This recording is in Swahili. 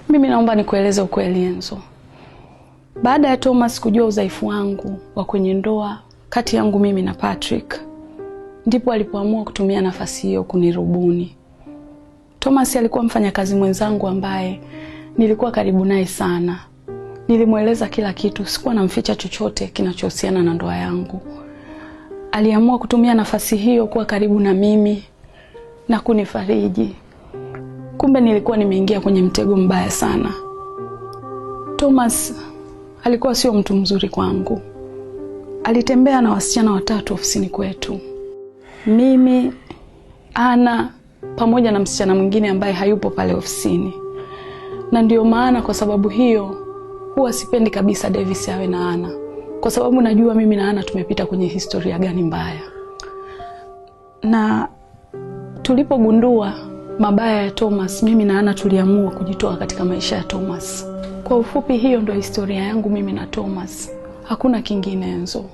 Mimi naomba nikueleze ukweli Enzo. Baada ya Thomas kujua udhaifu wangu wa kwenye ndoa kati yangu mimi na Patrick, ndipo alipoamua kutumia nafasi hiyo kunirubuni. Thomas alikuwa mfanyakazi mwenzangu ambaye nilikuwa karibu naye sana. Nilimueleza kila kitu, sikuwa namficha chochote kinachohusiana na ndoa yangu. Aliamua kutumia nafasi hiyo kuwa karibu na mimi na kunifariji. Kumbe nilikuwa nimeingia kwenye mtego mbaya sana. Thomas alikuwa sio mtu mzuri kwangu. Alitembea na wasichana 3 ofisini kwetu. Mimi, Ana, pamoja na msichana mwingine ambaye hayupo pale ofisini. Na ndio maana kwa sababu hiyo huwa sipendi kabisa Davis awe na Ana. Kwa sababu najua mimi na Ana tumepita kwenye historia gani mbaya. Na tulipogundua mabaya ya Thomas, mimi na Ana tuliamua kujitoa katika maisha ya Thomas. Kwa ufupi hiyo ndio historia yangu mimi na Thomas. Hakuna kingine Enzo.